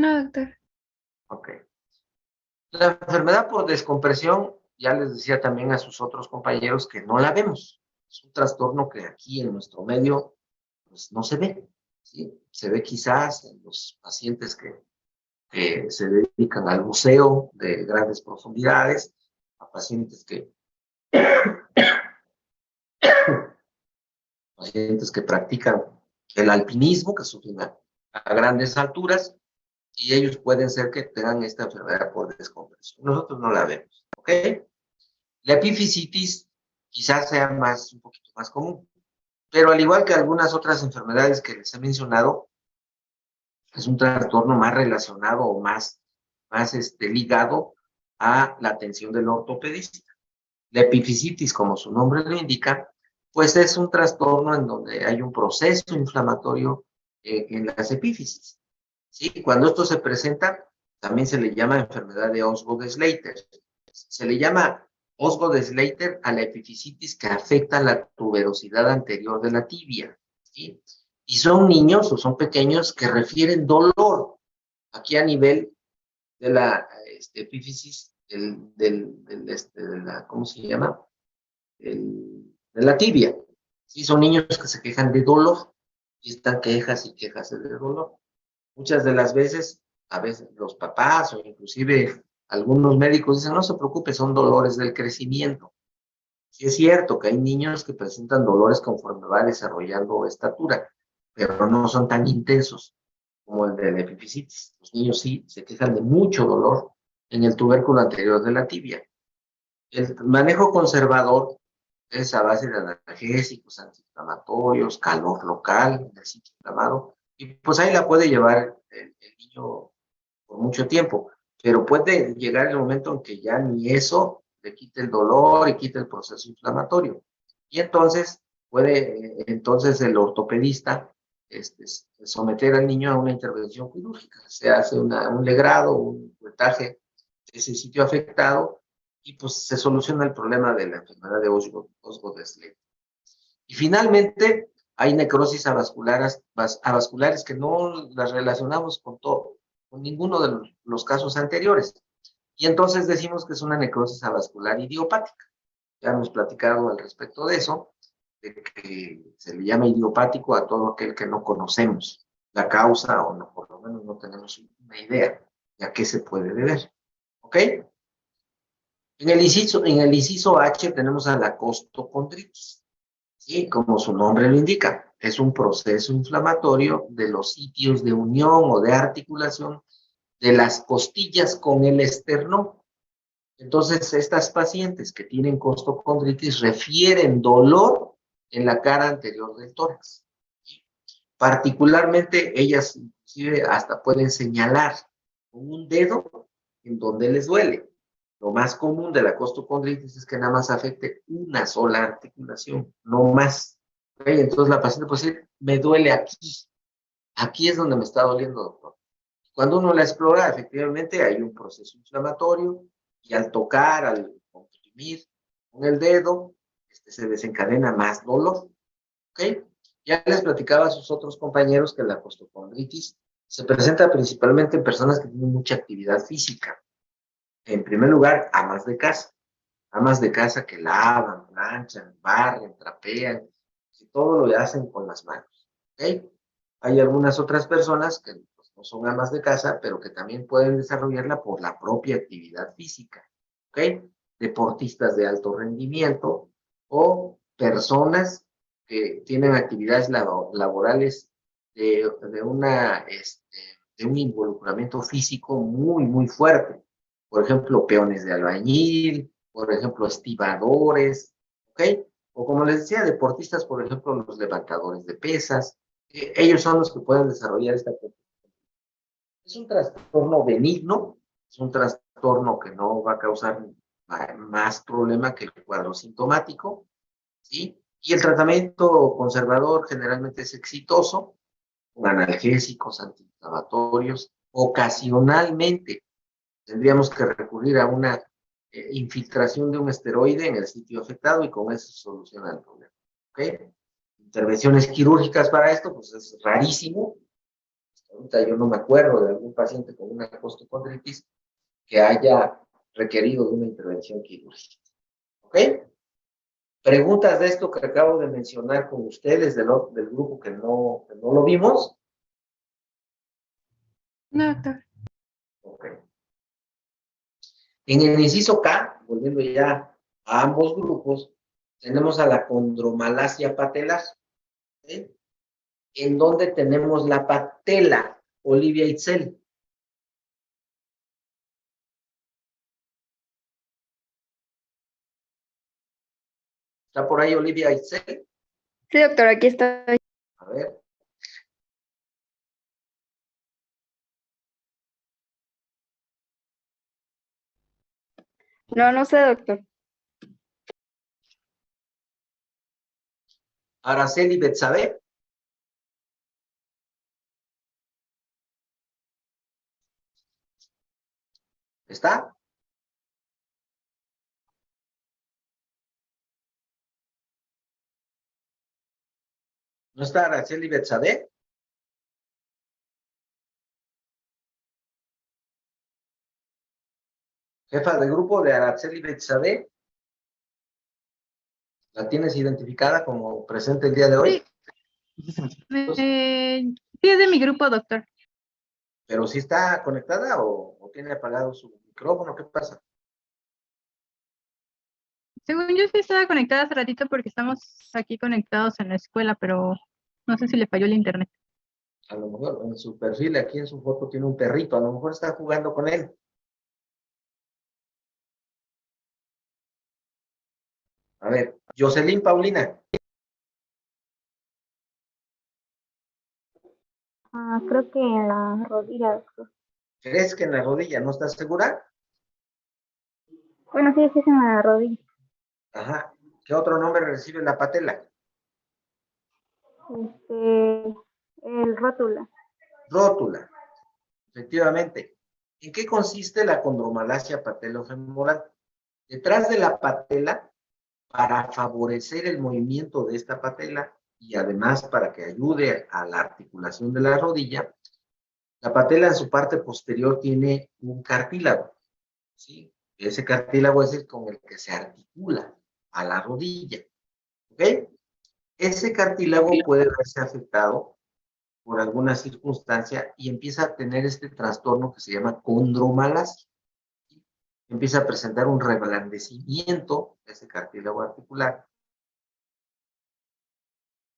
No, doctor. Ok. La enfermedad por descompresión, ya les decía también a sus otros compañeros que no la vemos. Es un trastorno que aquí en nuestro medio pues, no se ve. ¿Sí? Se ve quizás en los pacientes que se dedican al buceo de grandes profundidades, a pacientes que practican el alpinismo, que suben a grandes alturas, y ellos pueden ser que tengan esta enfermedad por descompresión. Nosotros no la vemos, ¿ok? La epifisitis quizás sea un poquito más común, pero al igual que algunas otras enfermedades que les he mencionado, es un trastorno más relacionado o más ligado a la atención del ortopedista. La epifisitis, como su nombre lo indica, pues es un trastorno en donde hay un proceso inflamatorio en las epífisis. ¿Sí? Cuando esto se presenta, también se le llama enfermedad de Osgood-Schlatter. Se le llama Osgood-Schlatter a la epifisitis que afecta la tuberosidad anterior de la tibia. ¿Sí? Y son niños o son pequeños que refieren dolor aquí a nivel de la epífisis de la, ¿cómo se llama? De la tibia. ¿Sí? Son niños que se quejan de dolor y están quejas y quejas de dolor. Muchas de las veces, a veces los papás o inclusive algunos médicos dicen, no se preocupe, son dolores del crecimiento. Sí es cierto que hay niños que presentan dolores conforme va desarrollando estatura, pero no son tan intensos como el de la epifisitis. Los niños sí se quejan de mucho dolor en el tubérculo anterior de la tibia. El manejo conservador es a base de analgésicos, antiinflamatorios, calor local en el sitio inflamado, y pues ahí la puede llevar el niño por mucho tiempo, pero puede llegar el momento en que ya ni eso le quite el dolor y quite el proceso inflamatorio. Y entonces entonces el ortopedista someter al niño a una intervención quirúrgica. Se hace un legrado, un curetaje de ese sitio afectado y pues se soluciona el problema de la enfermedad de Osgood-Schlatter. Y finalmente hay necrosis avasculares que no las relacionamos con ninguno de los casos anteriores. Y entonces decimos que es una necrosis avascular idiopática. Ya hemos platicado al respecto de eso, de que se le llama idiopático a todo aquel que no conocemos la causa o no, por lo menos no tenemos una idea de a qué se puede deber. ¿Ok? En el inciso H tenemos a la costocondritis. ¿Sí? Como su nombre lo indica, es un proceso inflamatorio de los sitios de unión o de articulación de las costillas con el esternón. Entonces, estas pacientes que tienen costocondritis refieren dolor en la cara anterior del tórax. Particularmente, ellas inclusive hasta pueden señalar con un dedo en donde les duele. Lo más común de la costocondritis es que nada más afecte una sola articulación, no más. ¿Okay? Entonces la paciente puede decir, me duele aquí. Aquí es donde me está doliendo, doctor. Cuando uno la explora, efectivamente hay un proceso inflamatorio y al tocar, al comprimir con el dedo, se desencadena más dolor. ¿Ok? Ya les platicaba a sus otros compañeros que la costocondritis se presenta principalmente en personas que tienen mucha actividad física. En primer lugar, amas de casa que lavan, planchan, barren, trapean, y todo lo hacen con las manos. ¿Okay? Hay algunas otras personas que pues, no son amas de casa, pero que también pueden desarrollarla por la propia actividad física. ¿Okay? Deportistas de alto rendimiento o personas que tienen actividades laborales de un involucramiento físico muy, muy fuerte. Por ejemplo, peones de albañil, por ejemplo, estibadores, ¿ok? O como les decía, deportistas, por ejemplo, los levantadores de pesas, ellos son los que pueden desarrollar esta condición. Es un trastorno benigno, es un trastorno que no va a causar más problema que el cuadro sintomático, ¿sí? Y el tratamiento conservador generalmente es exitoso, con analgésicos, antiinflamatorios, ocasionalmente tendríamos que recurrir a una infiltración de un esteroide en el sitio afectado y con eso se soluciona el problema. ¿Okay? Intervenciones quirúrgicas para esto, pues es rarísimo. Ahorita yo no me acuerdo de algún paciente con una costocondritis que haya requerido de una intervención quirúrgica. ¿Ok? ¿Preguntas de esto que acabo de mencionar con ustedes del grupo que no lo vimos? No, doctor. Ok. En el inciso K, volviendo ya a ambos grupos, tenemos a la condromalacia patelar, ¿sí? En donde tenemos la patela, Olivia Itzel. ¿Está por ahí Olivia Itzel? Sí, doctor, aquí estoy. A ver. No, no sé, doctor. Araceli Betsabe. ¿Está? ¿No está Araceli Betsabe? Jefa de grupo de Araceli Betsabe. ¿La tienes identificada como presente el día de hoy? Sí, es de mi grupo, doctor. ¿Pero sí está conectada o tiene apagado su micrófono? ¿Qué pasa? Según yo sí estaba conectada hace ratito porque estamos aquí conectados en la escuela, pero no sé si le falló el internet. A lo mejor en su perfil, aquí en su foto, tiene un perrito. A lo mejor está jugando con él. A ver, Jocelyn Paulina. Creo que en la rodilla, doctor. ¿Crees que en la rodilla? ¿No estás segura? Bueno, sí, sí es en la rodilla. Ajá. ¿Qué otro nombre recibe la patela? El rótula. Rótula. Efectivamente. ¿En qué consiste la condromalacia patelofemoral? Detrás de la patela, para favorecer el movimiento de esta patela y además para que ayude a la articulación de la rodilla, la patela en su parte posterior tiene un cartílago, ¿sí? Ese cartílago es el con el que se articula a la rodilla, ¿ok? Ese cartílago puede verse afectado por alguna circunstancia y empieza a tener este trastorno que se llama condromalacia. Empieza a presentar un reblandecimiento de ese cartílago articular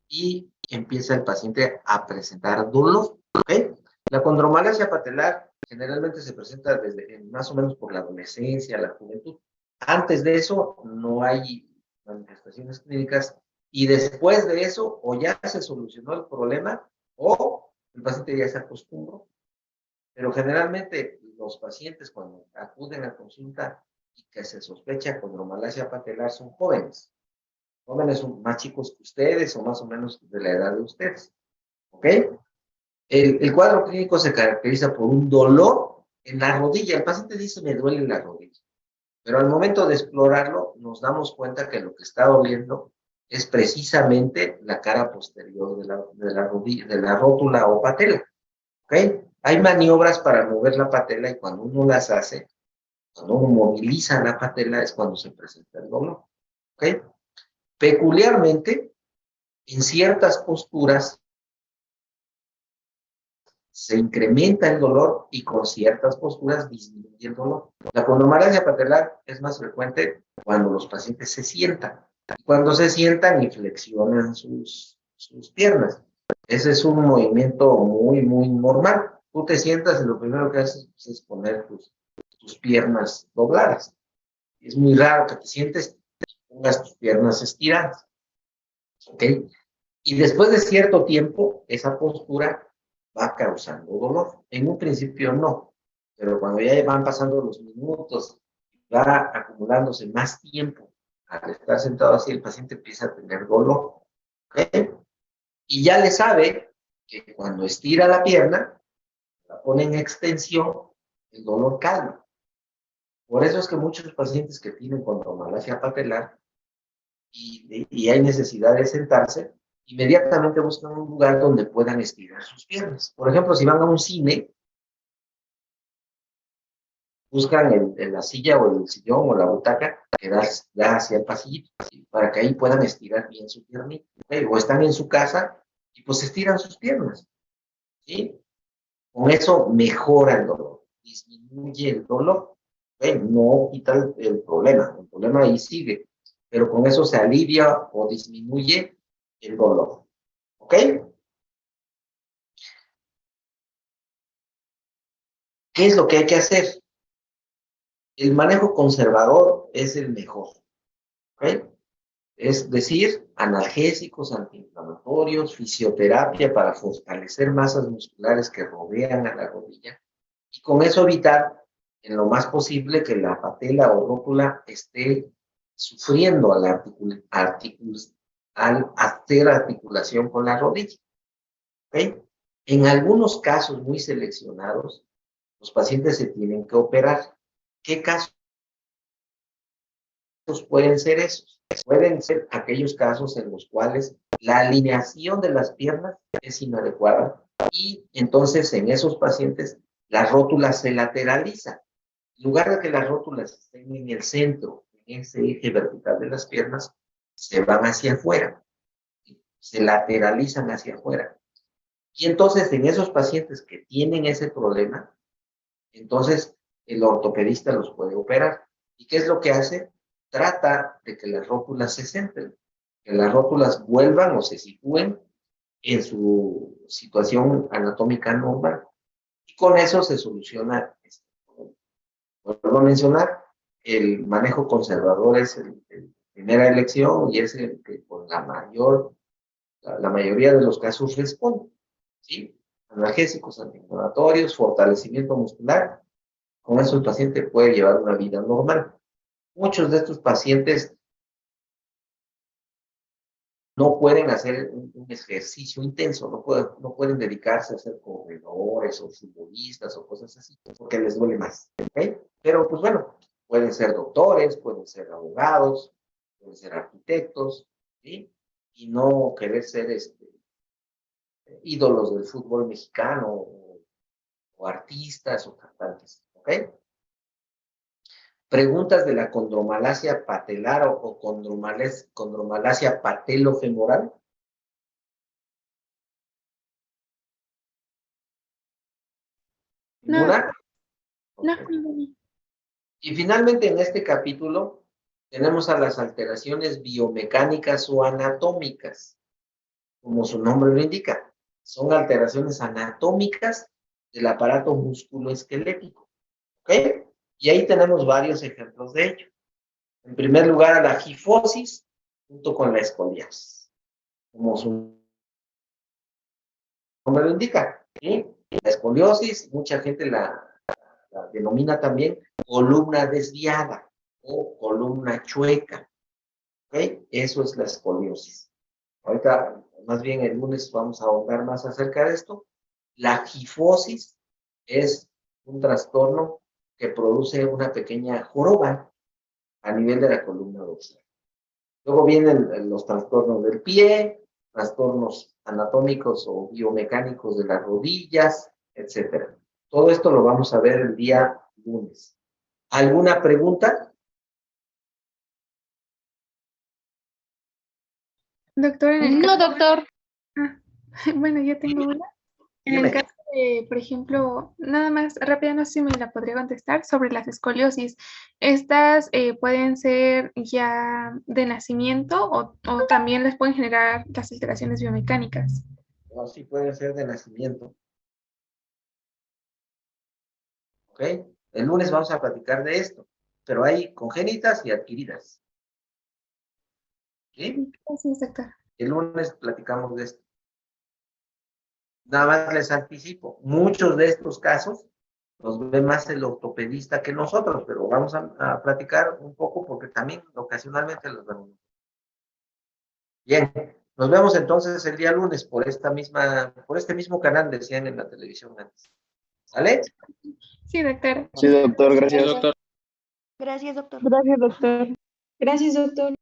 y empieza el paciente a presentar dolor, ¿ok? La condromalacia patelar generalmente se presenta desde más o menos por la adolescencia, la juventud. Antes de eso no hay manifestaciones clínicas y después de eso o ya se solucionó el problema o el paciente ya se acostumbró. Pero generalmente los pacientes cuando acuden a consulta y que se sospecha condromalacia patelar son jóvenes más chicos que ustedes o más o menos de la edad de ustedes, ¿ok? El cuadro clínico se caracteriza por un dolor en la rodilla. El paciente dice, me duele la rodilla. Pero al momento de explorarlo, nos damos cuenta que lo que está doliendo es precisamente la cara posterior de la rodilla, de la rótula o patela, ¿ok? Hay maniobras para mover la patela y cuando uno las hace, cuando uno moviliza la patela es cuando se presenta el dolor, ¿ok? Peculiarmente, en ciertas posturas se incrementa el dolor y con ciertas posturas disminuye el dolor. La condromalacia patelar es más frecuente cuando los pacientes se sientan. Cuando se sientan y flexionan sus piernas. Ese es un movimiento muy, muy normal. Tú te sientas y lo primero que haces es poner tus piernas dobladas. Es muy raro que te sientes y pongas tus piernas estiradas. ¿Ok? Y después de cierto tiempo, esa postura va causando dolor. En un principio no, pero cuando ya van pasando los minutos, va acumulándose más tiempo. Al estar sentado así, el paciente empieza a tener dolor. ¿Okay? Y ya le sabe que cuando estira la pierna, la pone en extensión, el dolor calma. Por eso es que muchos pacientes que tienen condromalacia patelar y hay necesidad de sentarse, inmediatamente buscan un lugar donde puedan estirar sus piernas. Por ejemplo, si van a un cine, buscan en la silla o el sillón o la butaca que da hacia el pasillo, ¿sí? Para que ahí puedan estirar bien su piernita, ¿okay? O están en su casa y pues estiran sus piernas, ¿sí? Con eso mejora el dolor, disminuye el dolor, ¿okay? No quita el problema ahí sigue, pero con eso se alivia o disminuye el dolor, ¿ok? ¿Qué es lo que hay que hacer? El manejo conservador es el mejor, ¿ok? Es decir, analgésicos, antiinflamatorios, fisioterapia para fortalecer masas musculares que rodean a la rodilla y con eso evitar en lo más posible que la patela o rótula esté sufriendo al hacer articulación con la rodilla, ¿ok? En algunos casos muy seleccionados, los pacientes se tienen que operar. ¿Qué casos pueden ser esos? Pueden ser aquellos casos en los cuales la alineación de las piernas es inadecuada y entonces en esos pacientes la rótula se lateraliza. En lugar de que las rótulas estén en el centro, en ese eje vertical de las piernas, se van hacia afuera, se lateralizan hacia afuera. Y entonces en esos pacientes que tienen ese problema, entonces el ortopedista los puede operar. ¿Y qué es lo que hace? Trata de que las rótulas se centren, que las rótulas vuelvan o se sitúen en su situación anatómica normal. Y con eso se soluciona este problema. Vuelvo a mencionar, el manejo conservador es el primera elección y es el que con la mayoría de los casos responde, ¿sí? Analgésicos, antiinflamatorios, fortalecimiento muscular. Con eso el paciente puede llevar una vida normal. Muchos de estos pacientes no pueden hacer un ejercicio intenso, no pueden dedicarse a ser corredores o futbolistas o cosas así, porque les duele más, ¿ok? Pero pues bueno, pueden ser doctores, pueden ser abogados, pueden ser arquitectos, ¿sí? Y no querer ser ídolos del fútbol mexicano o artistas o cantantes, ¿ok? Preguntas de la condromalacia patelar o condromalacia patelofemoral. No, ¿Ninguna? no, Okay. no. Y finalmente en este capítulo tenemos a las alteraciones biomecánicas o anatómicas, como su nombre lo indica. Son alteraciones anatómicas del aparato musculoesquelético, ¿ok? Y ahí tenemos varios ejemplos de ello. En primer lugar, a la gifosis junto con la escoliosis, como su nombre lo indica, ¿sí? La escoliosis, mucha gente la denomina también columna desviada o columna chueca, ¿ok? Eso es la escoliosis. Ahorita, más bien el lunes vamos a ahondar más acerca de esto. La gifosis es un trastorno que produce una pequeña joroba a nivel de la columna dorsal. Luego vienen los trastornos del pie, trastornos anatómicos o biomecánicos de las rodillas, etcétera. Todo esto lo vamos a ver el día lunes. ¿Alguna pregunta? Doctor, No, doctor. Ah, bueno, yo tengo una. En Dime. el caso de, por ejemplo, nada más rápida, no sé si me la podría contestar sobre las escoliosis. ¿Estas pueden ser ya de nacimiento o también les pueden generar las alteraciones biomecánicas? No, sí puede ser de nacimiento. ¿Ok? El lunes vamos a platicar de esto, pero hay congénitas y adquiridas. ¿Sí? Gracias, doctor. El lunes platicamos de esto. Nada más les anticipo, muchos de estos casos los ve más el ortopedista que nosotros, pero vamos a platicar un poco porque también ocasionalmente los vemos. Bien, nos vemos entonces el día lunes por este mismo canal, decían en la televisión antes. ¿Sale? Sí, doctor. Sí, doctor, gracias. Gracias, doctor. Gracias, doctor. Gracias, doctor.